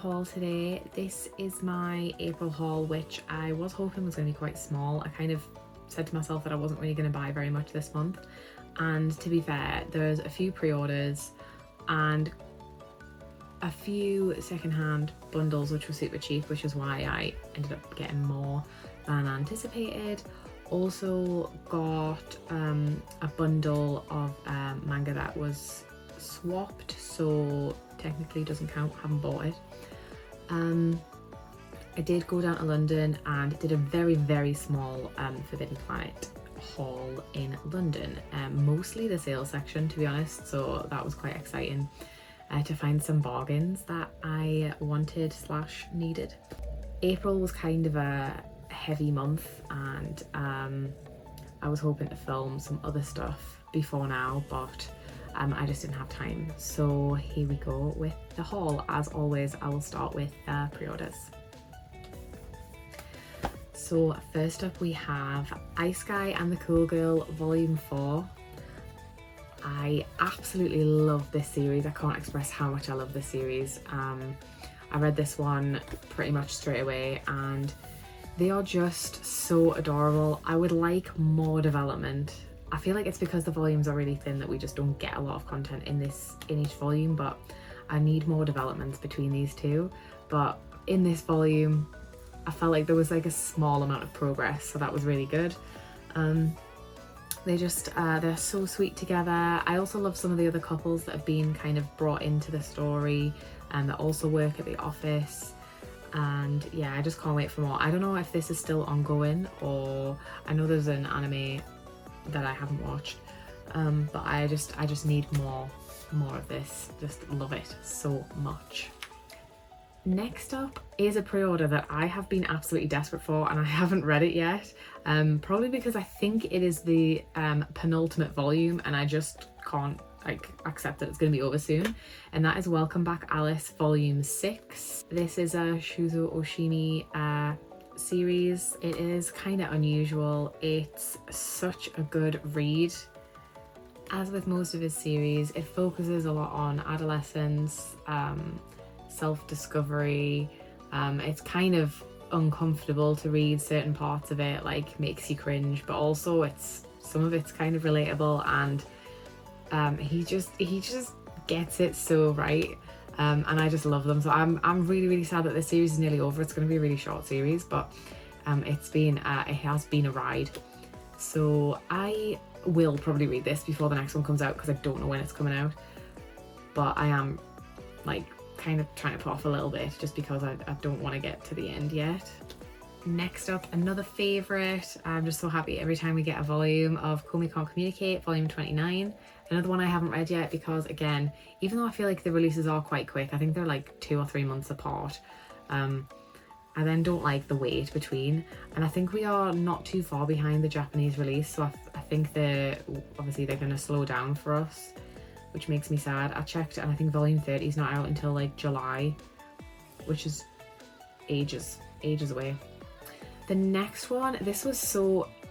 haul today. This is my April haul, which I was hoping was going to be quite small. I kind of said to myself that I wasn't really going to buy very much this month, and to be fair, there's a few pre-orders and a few secondhand bundles which were super cheap, which is why I ended up getting more than anticipated. Also got a bundle of manga that was swapped, so technically doesn't count, haven't bought it. I did go down to London and did a very small Forbidden Planet haul in London, mostly the sales section to be honest, so that was quite exciting to find some bargains that I wanted / needed. April was kind of a heavy month, and I was hoping to film some other stuff before now, but I just didn't have time. So here we go with the haul. As always, I will start with pre-orders. So first up we have Ice Guy and the Cool Girl Volume 4. I absolutely love this series. I can't express how much I love this series. I read this one pretty much straight away and they are just so adorable. I would like more development. I feel like it's because the volumes are really thin that we just don't get a lot of content in each volume, but I need more developments between these two. But in this volume, I felt like there was like a small amount of progress, so that was really good. They're so sweet together. I also love some of the other couples that have been kind of brought into the story and that also work at the office. And yeah, I just can't wait for more. I don't know if this is still ongoing, or I know there's an anime that I haven't watched, but I just need more of this. Just love it so much. Next up is a pre-order that I have been absolutely desperate for and I haven't read it yet, probably because I think it is the penultimate volume and I just can't accept that it's going to be over soon, and that is Welcome Back Alice Volume 6. This is a Shuzo Oshimi series. It is kind of unusual. It's such a good read. As with most of his series, it focuses a lot on adolescence, self-discovery. It's kind of uncomfortable to read. Certain parts of it like makes you cringe, but also some of it's kind of relatable, and he just gets it so right, and I just love them. So I'm really sad that this series is nearly over. It's going to be a really short series, but it has been a ride. So I will probably read this before the next one comes out because I don't know when it's coming out, but I am like kind of trying to put off a little bit just because I don't want to get to the end yet. Next up, another favourite. I'm just so happy every time we get a volume of Komi Can't Communicate, Volume 29. Another one I haven't read yet because, again, even though I feel like the releases are quite quick, I think they're like 2 or 3 months apart, I then don't like the wait between, and I think we are not too far behind the Japanese release, so I think they're going to slow down for us, which makes me sad. I checked and I think Volume 30 is not out until like July, which is ages away. The next one, this was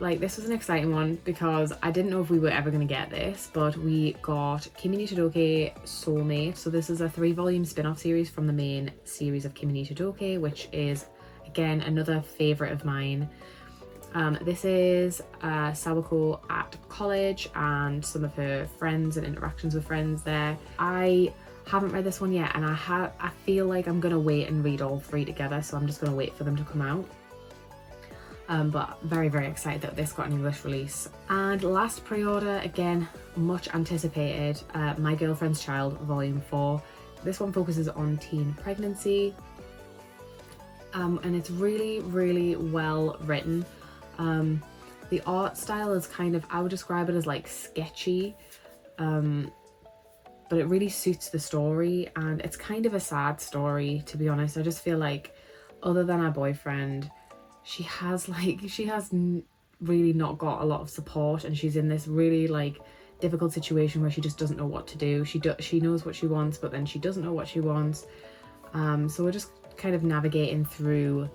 an exciting one because I didn't know if we were ever going to get this, but we got Kimi ni Todoke Soulmate. So this is a 3-volume spin-off series from the main series of Kimi ni Todoke, which is again another favourite of mine. This is Sawako at college and some of her friends and interactions with friends there. I haven't read this one yet, and I feel like I'm gonna wait and read all 3 together, so I'm just gonna wait for them to come out. But very excited that this got an English release. And last pre-order, again much anticipated, My Girlfriend's Child Volume 4. This one focuses on teen pregnancy, and it's really well written. The art style is kind of, I would describe it as like sketchy, but it really suits the story, and it's kind of a sad story, to be honest. I just feel like other than her boyfriend, she has really not got a lot of support, and she's in this really like difficult situation where she just doesn't know what to do. She knows what she wants, but then she doesn't know what she wants. So we're just kind of navigating through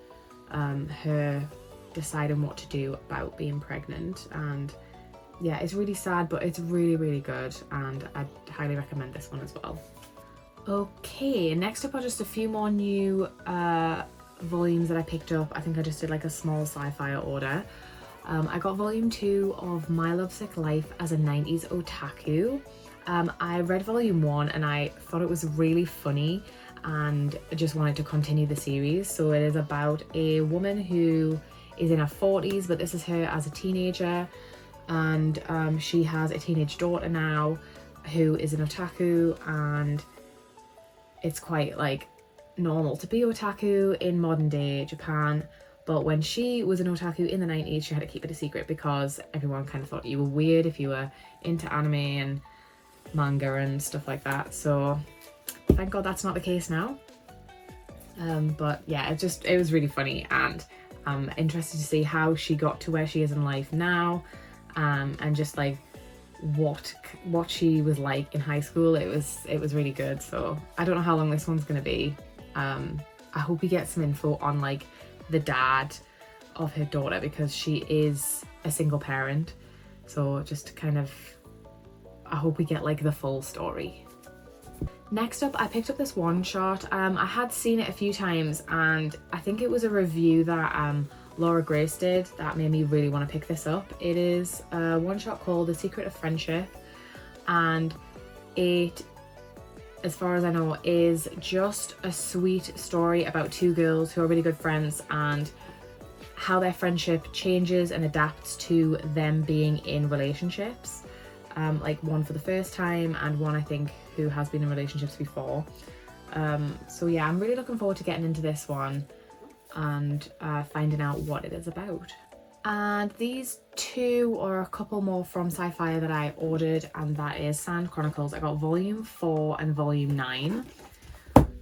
her deciding what to do about being pregnant, and yeah, it's really sad, but it's really good, and I highly recommend this one as well. Okay, next up are just a few more new volumes that I picked up. I think I just did like a small sci-fi order. I got volume 2 of My Lovesick Life as a 90s Otaku. I read volume 1 and I thought it was really funny and just wanted to continue the series. So it is about a woman who is in her 40s, but this is her as a teenager, and she has a teenage daughter now who is an otaku, and it's quite like normal to be otaku in modern day Japan. But when she was an otaku in the 90s, she had to keep it a secret because everyone kind of thought you were weird if you were into anime and manga and stuff like that. So thank God that's not the case now. But yeah, it was really funny, and I'm interested to see how she got to where she is in life now, and just like what she was like in high school. It was really good. So I don't know how long this one's gonna be. I hope we get some info on like the dad of her daughter, because she is a single parent. So just kind of, I hope we get like the full story. Next up, I picked up this one shot. I had seen it a few times, and I think it was a review that Laura Grace did that made me really want to pick this up. It is a one shot called The Secret of Friendship, and it, as far as I know, is just a sweet story about two girls who are really good friends and how their friendship changes and adapts to them being in relationships. Like one for the first time and one I think who has been in relationships before. So yeah, I'm really looking forward to getting into this one and finding out what it is about. And these two are a couple more from Sci-Fi that I ordered, and that is Sand Chronicles. I got volume 4 and volume 9.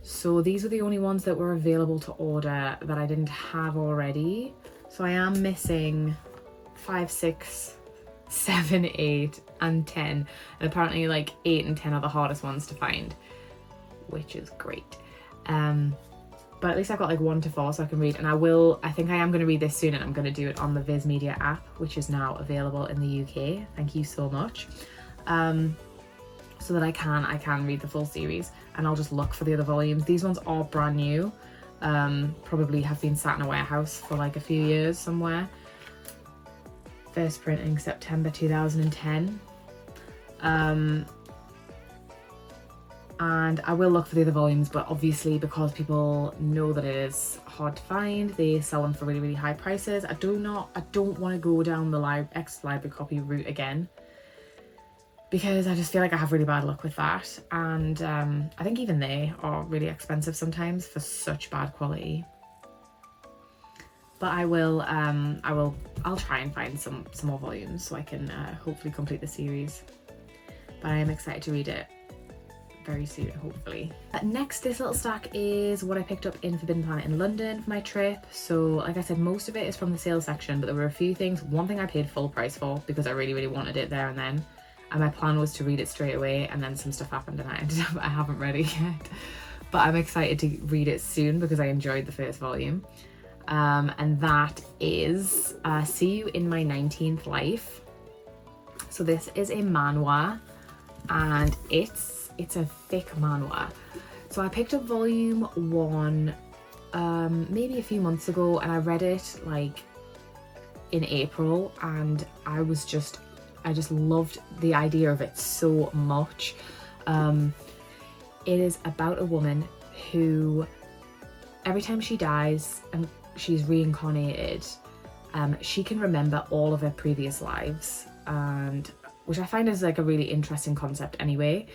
So these were the only ones that were available to order that I didn't have already. So I am missing 5, 6, 7, 8 and 10, and apparently like 8 and 10 are the hardest ones to find, which is great. But at least I've got like 1 to 4 so I can read, and I think I am going to read this soon, and I'm going to do it on the Viz Media app, which is now available in the UK. Thank you so much. So that I can read the full series, and I'll just look for the other volumes. These ones are brand new, probably have been sat in a warehouse for like a few years somewhere. First printing September 2010. And I will look for the other volumes, but obviously because people know that it is hard to find, they sell them for really, really high prices. I don't want to go down the extra library copy route again, because I just feel like I have really bad luck with that, and I think even they are really expensive sometimes for such bad quality. But I'll try and find some more volumes so I can hopefully complete the series. But I am excited to read it very soon, hopefully. Next, this little stack is what I picked up in Forbidden Planet in London for my trip. So like I said, most of it is from the sale section, but there were a few things. One thing I paid full price for because I really, really wanted it there and then. And my plan was to read it straight away, and then some stuff happened and I haven't read it yet. But I'm excited to read it soon because I enjoyed the first volume. And that is See You in My 19th Life. So this is a manhwa, and it's a thick manhwa. So I picked up volume 1 maybe a few months ago, and I read it like in April, and I just loved the idea of it so much. It is about a woman who, every time she dies and she's reincarnated, she can remember all of her previous lives, and which I find is like a really interesting concept anyway.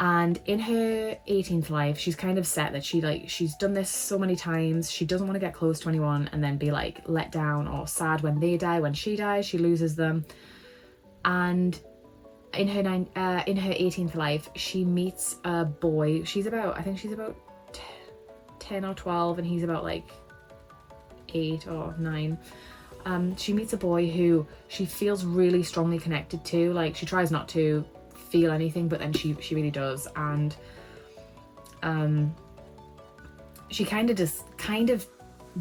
And in her 18th life, she's kind of set that she's done this so many times. She doesn't want to get close to anyone and then be like let down or sad when they die. When she dies, she loses them. And in her 18th life, she meets a boy. I think she's about 10 or 12, and he's about like 8 or 9. She meets a boy who she feels really strongly connected to. Like, she tries not to feel anything, but then she really does. And she kind of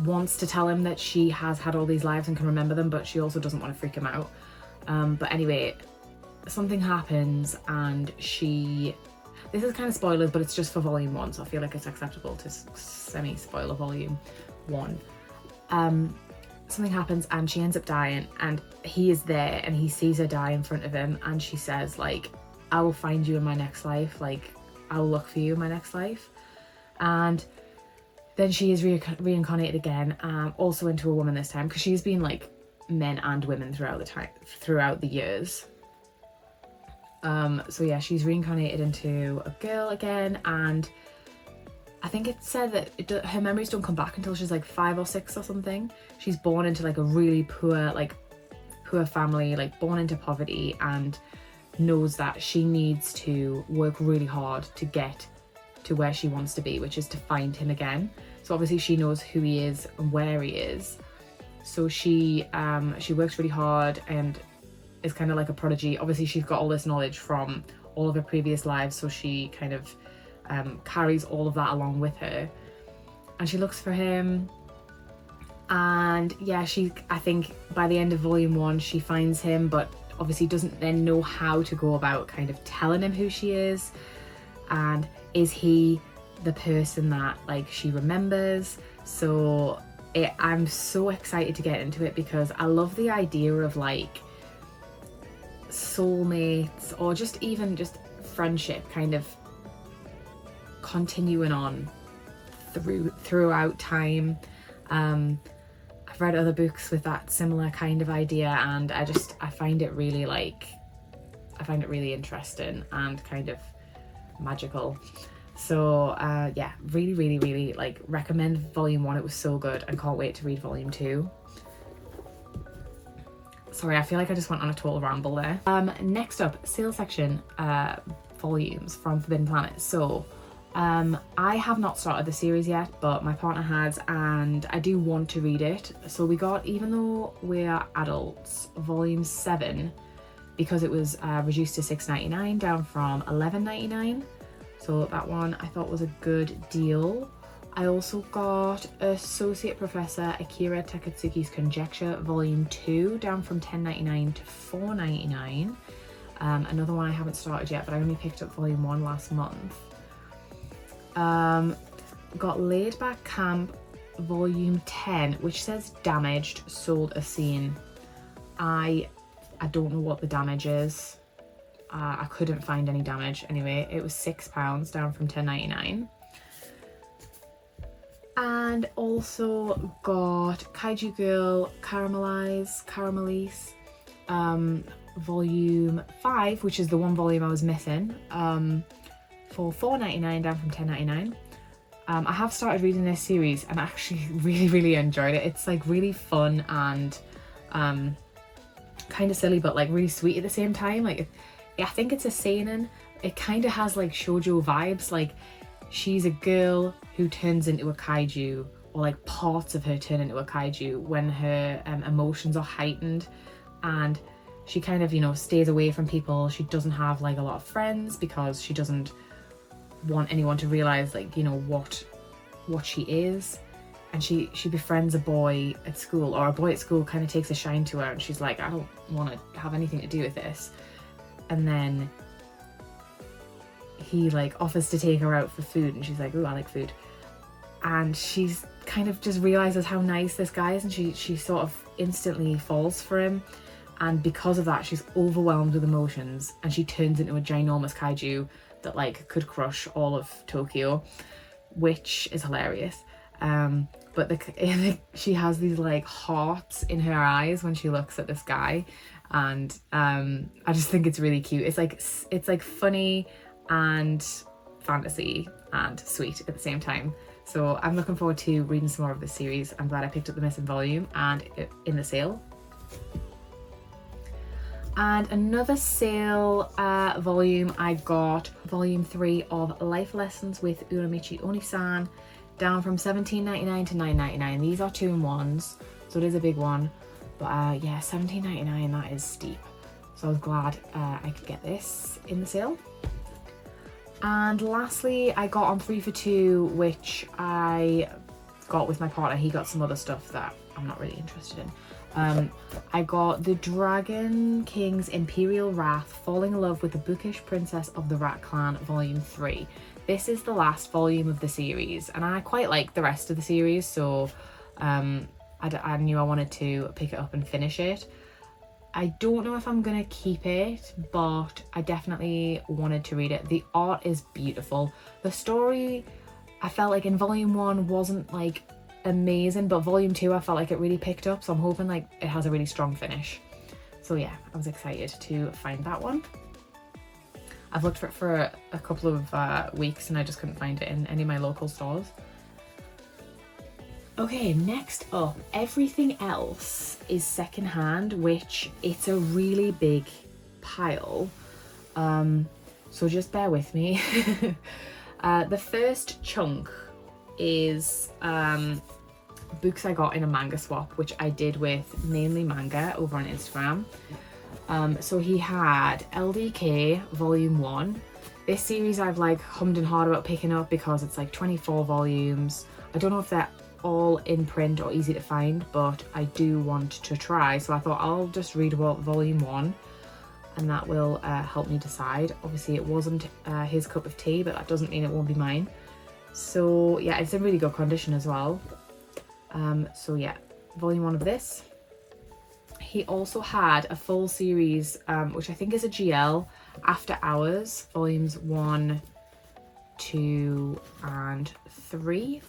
wants to tell him that she has had all these lives and can remember them, but she also doesn't want to freak him out. But anyway, something happens, and this is kind of spoilers, but it's just for volume 1, so I feel like it's acceptable to semi-spoiler volume 1. Something happens and she ends up dying, and he is there and he sees her die in front of him, and she says like, I will find you in my next life, like I will look for you in my next life. And then she is reincarnated again, also into a woman this time, because she's been like men and women throughout the years. So yeah, she's reincarnated into a girl again, and I think it said that her memories don't come back until she's like 5 or 6 or something. She's born into like a really poor family, like born into poverty, and knows that she needs to work really hard to get to where she wants to be, which is to find him again. So obviously she knows who he is and where he is. So she works really hard and is kind of like a prodigy. Obviously she's got all this knowledge from all of her previous lives, so she kind of carries all of that along with her, and she looks for him. And yeah, I think by the end of volume 1 she finds him, but obviously doesn't then know how to go about kind of telling him who she is, and is he the person that like she remembers. So I'm so excited to get into it, because I love the idea of like soulmates, or just even just friendship kind of continuing on throughout time. I've read other books with that similar kind of idea, and I find it really interesting and kind of magical. So yeah, really like recommend volume 1. It was so good, and can't wait to read volume 2. Sorry, I feel like I just went on a total ramble there. Next up, sale section volumes from Forbidden Planet. So I have not started the series yet, but my partner has, and I do want to read it. So we got, even though we're adults, volume 7, because it was reduced to $6.99 down from $11.99. So that one I thought was a good deal. I also got Associate Professor Akira Takatsuki's Conjecture volume 2 down from $10.99 to $4.99. Another one I haven't started yet, but I only picked up volume 1 last month. Got Laid Back Camp volume 10, which says damaged, sold a scene. I don't know what the damage is. I couldn't find any damage. Anyway, it was £6 down from $10.99. And also got Kaiju Girl Caramelize volume 5, which is the one volume I was missing, for $4.99 down from $10.99. I have started reading this series and I actually really enjoyed it. It's like really fun and kind of silly, but like really sweet at the same time. Like I think it's a seinen. It kind of has like shoujo vibes. Like she's a girl who turns into a kaiju, or like parts of her turn into a kaiju when her emotions are heightened, and she kind of, you know, stays away from people. She doesn't have like a lot of friends because she doesn't want anyone to realize, like, you know, what she is. And she befriends a boy at school, or a boy at school kind of takes a shine to her, and she's like, I don't want to have anything to do with this. And then he like offers to take her out for food, and she's like, ooh, I like food. And she's kind of just realizes how nice this guy is, and she sort of instantly falls for him. And because of that, she's overwhelmed with emotions, and she turns into a ginormous kaiju that like could crush all of Tokyo, which is hilarious. But she has these like hearts in her eyes when she looks at this guy, and I just think it's really cute. It's like funny and fantasy and sweet at the same time. So I'm looking forward to reading some more of this series. I'm glad I picked up the missing volume and in the sale. And another sale volume, I got volume 3 of Life Lessons with Uramichi Onisan, down from $17.99 to $9.99. These are 2-in-1s, so it is a big one. But yeah, $17.99, that is steep. So I was glad I could get this in the sale. And lastly, I got on 3 for 2, which I got with my partner. He got some other stuff that I'm not really interested in. I got The Dragon King's Imperial Wrath, Falling in Love with the Bookish Princess of the Rat Clan, Volume 3. This is the last volume of the series, and I quite like the rest of the series, so I knew I wanted to pick it up and finish it. I don't know if I'm gonna keep it, but I definitely wanted to read it. The art is beautiful. The story, I felt like in volume 1 wasn't like amazing, but volume 2 I felt like it really picked up, so I'm hoping like it has a really strong finish. So yeah, I was excited to find that one. I've looked for it for a couple of weeks and I just couldn't find it in any of my local stores. Okay, next up, everything else is secondhand, which it's a really big pile, so just bear with me. The first chunk is books I got in a manga swap, which I did with mainly manga over on Instagram. So he had LDK Volume 1. This series I've like hummed and hawed about picking up because it's like 24 volumes. I don't know if they're all in print or easy to find, but I do want to try, so I thought I'll just read about Volume 1 and that will help me decide. Obviously it wasn't his cup of tea, but that doesn't mean it won't be mine. So yeah, it's in really good condition as well. So yeah, Volume 1 of this. He also had a full series, which I think is a GL, After Hours, Volumes 1, 2 and 3.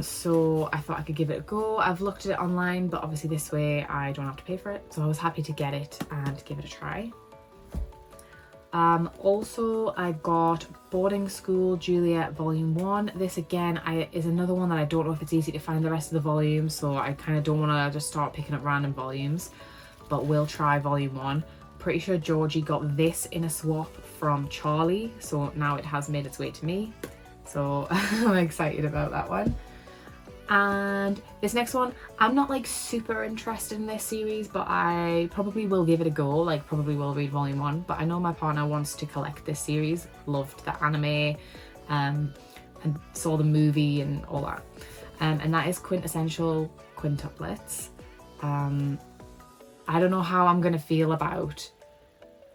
So I thought I could give it a go. I've looked at it online, but obviously this way I don't have to pay for it, so I was happy to get it and give it a try. Also I got Boarding School Juliet Volume 1. This again is another one that I don't know if it's easy to find the rest of the volumes, so I kind of don't want to just start picking up random volumes, but we'll try Volume 1. Pretty sure Georgie got this in a swap from Charlie, so now it has made its way to me, so I'm excited about that one. And this next one, I'm not like super interested in this series, but I probably will give it a go, like probably will read Volume 1, but I know my partner wants to collect this series, loved the anime, and saw the movie and all that. And that is Quintessential Quintuplets. I don't know how I'm gonna feel about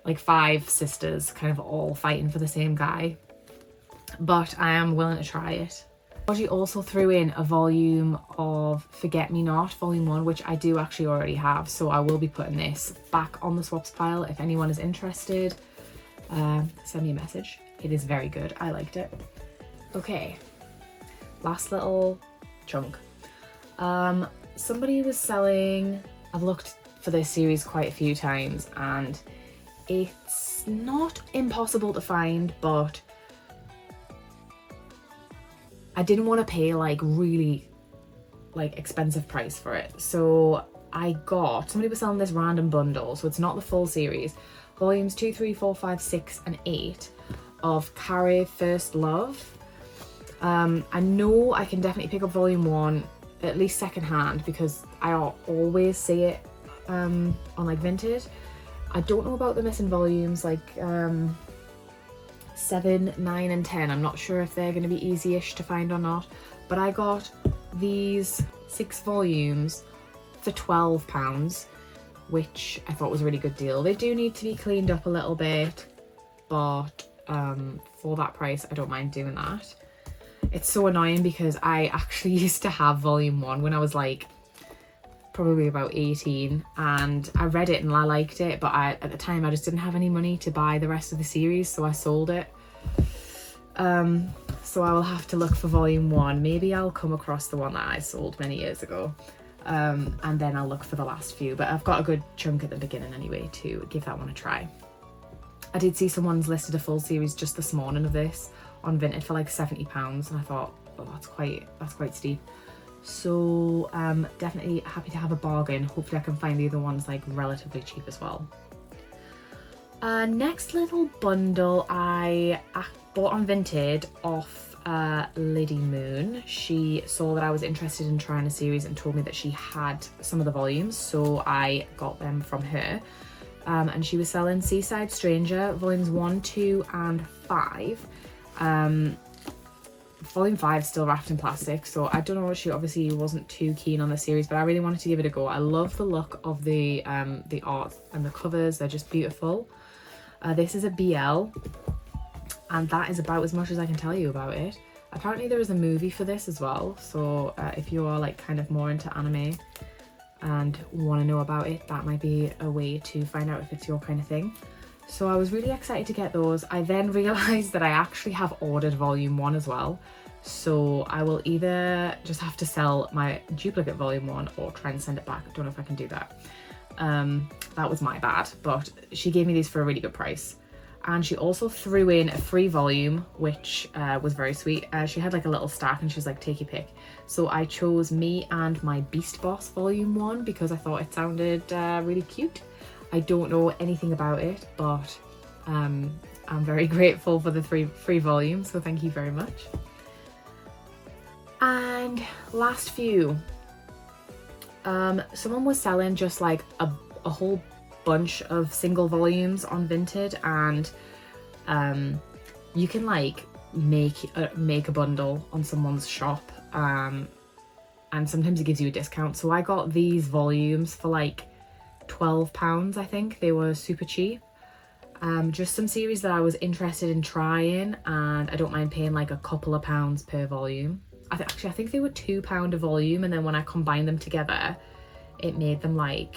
like 5 sisters kind of all fighting for the same guy, but I am willing to try it. Georgie also threw in a volume of Forget Me Not, Volume 1, which I do actually already have, so I will be putting this back on the swaps pile. If anyone is interested, send me a message. It is very good, I liked it. Okay, last little chunk. Somebody was selling, I've looked for this series quite a few times and it's not impossible to find, but I didn't want to pay like really like expensive price for it, so somebody was selling this random bundle, so it's not the full series, volumes 2, 3, 4, 5, 6 and 8 of Carrie First Love. I know I can definitely pick up Volume 1 at least secondhand because I always see it on like Vinted. I don't know about the missing volumes like 7, 9 and 10. I'm not sure if they're going to be easy-ish to find or not, but I got these 6 volumes for £12, which I thought was a really good deal. They do need to be cleaned up a little bit, but for that price I don't mind doing that. It's so annoying because I actually used to have Volume 1 when I was like probably about 18, and I read it and I liked it, but at the time I just didn't have any money to buy the rest of the series, so I sold it. So I will have to look for Volume 1. Maybe I'll come across the one that I sold many years ago, and then I'll look for the last few, but I've got a good chunk at the beginning anyway to give that one a try. I did see someone's listed a full series just this morning of this on Vinted for like £70, and I thought, oh, that's quite steep. So definitely happy to have a bargain. Hopefully I can find the other ones like relatively cheap as well. Next little bundle I bought on Vinted off Liddy Moon. She saw that I was interested in trying a series and told me that she had some of the volumes, so I got them from her. And she was selling Seaside Stranger volumes 1, 2 and 5. volume 5 still wrapped in plastic, so I don't know, she obviously wasn't too keen on the series, but I really wanted to give it a go. I love the look of the art and the covers, they're just beautiful. This is a BL, and that is about as much as I can tell you about it. Apparently there is a movie for this as well, so if you are like kind of more into anime and want to know about it, that might be a way to find out if it's your kind of thing. So I was really excited to get those. I then realised that I actually have ordered volume 1 as well, so I will either just have to sell my duplicate volume 1 or try and send it back. I don't know if I can do that. That was my bad, but she gave me these for a really good price. And she also threw in a free volume, which was very sweet. She had like a little stack and she was like, take your pick. So I chose Me and My Beast Boss volume 1 because I thought it sounded really cute. I don't know anything about it, but I'm very grateful for the free volumes, so thank you very much. And last few. Someone was selling just like a whole bunch of single volumes on Vinted, and you can like make a bundle on someone's shop, and sometimes it gives you a discount. So I got these volumes for like £12, I think. They were super cheap. Just some series that I was interested in trying, and I don't mind paying like a couple of pounds per volume. I think they were £2 a volume, and then when I combined them together, it made them like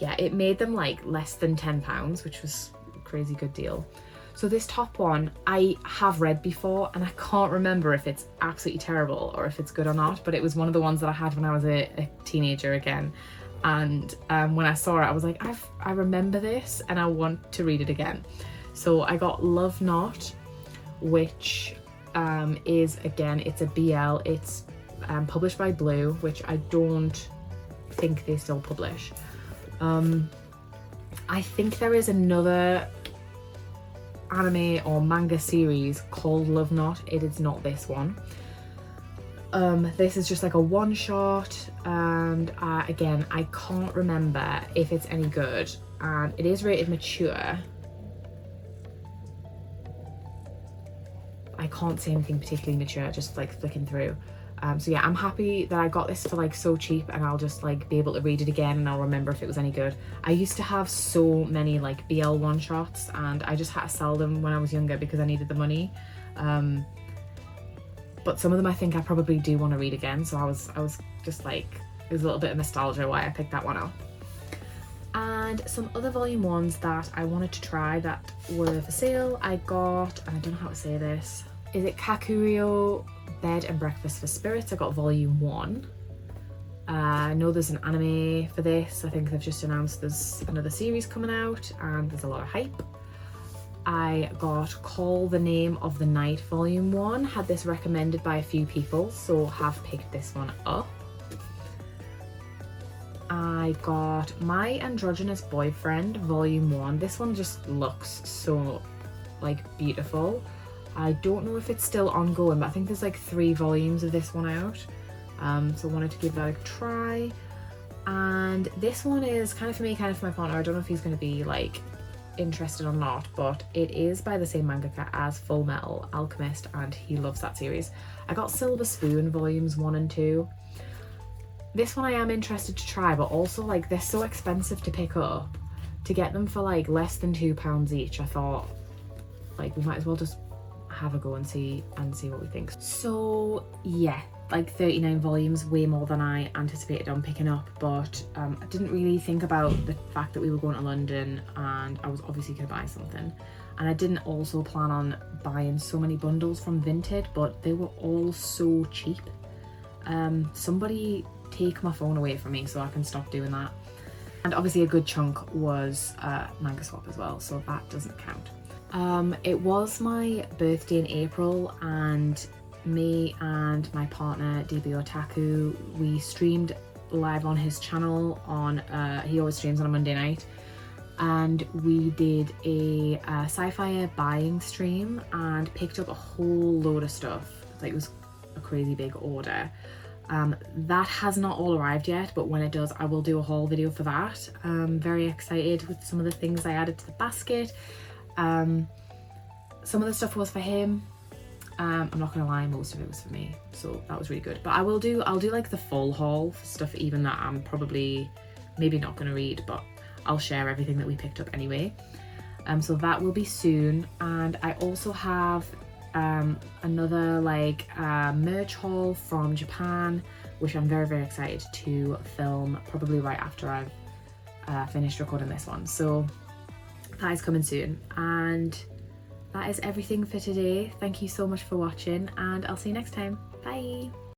less than £10, which was a crazy good deal. So this top one I have read before, and I can't remember if it's absolutely terrible or if it's good or not, but it was one of the ones that I had when I was a teenager again. And when I saw it, I was like, I remember this and I want to read it again. So I got Love Not, which is, again, it's a BL. It's published by Blue, which I don't think they still publish. I think there is another anime or manga series called Love Not. It is not this one. This is just like a one shot, and again, I can't remember if it's any good, and it is rated mature. I can't say anything particularly mature, just like flicking through. So yeah, I'm happy that I got this for like so cheap, and I'll just like be able to read it again and I'll remember if it was any good. I used to have so many like BL one shots, and I just had to sell them when I was younger because I needed the money. But some of them I think I probably do want to read again, so I was just like, it was a little bit of nostalgia why I picked that one up. And some other volume ones that I wanted to try that were for sale, I got, and I don't know how to say this, is it Kakurio Bed and Breakfast for Spirits? I got volume 1. I know there's an anime for this. I think they've just announced there's another series coming out, and there's a lot of hype. I got Call the Name of the Night volume 1. Had this recommended by a few people, so have picked this one up. I got My Androgynous Boyfriend volume 1. This one just looks so like beautiful. I don't know if it's still ongoing, but I think there's like 3 volumes of this one out. So I wanted to give that a try. And this one is kind of for me, kind of for my partner. I don't know if he's going to be like interested or not, but it is by the same mangaka as Full Metal Alchemist, and he loves that series. I got Silver Spoon volumes 1 and 2. This one I am interested to try, but also like they're so expensive to pick up. To get them for like less than £2 each, I thought like we might as well just have a go and see what we think. So yeah, like 39 volumes, way more than I anticipated on picking up, but I didn't really think about the fact that we were going to London and I was obviously going to buy something. And I didn't also plan on buying so many bundles from Vinted, but they were all so cheap. Somebody take my phone away from me so I can stop doing that. And obviously a good chunk was Manga Swap as well, so that doesn't count. It was my birthday in April, and me and my partner DB Otaku, we streamed live on his channel on he always streams on a Monday night, and we did a sci-fi buying stream and picked up a whole load of stuff. Like, it was a crazy big order. That has not all arrived yet, but when it does I will do a haul video for that. I'm very excited with some of the things I added to the basket. Some of the stuff was for him. I'm not gonna lie, most of it was for me, so that was really good. But I'll do like the full haul for stuff even that I'm probably maybe not gonna read, but I'll share everything that we picked up anyway. So that will be soon. And I also have another like merch haul from Japan, which I'm very, very excited to film probably right after I've finished recording this one. So that is coming soon. And that is everything for today. Thank you so much for watching, and I'll see you next time. Bye.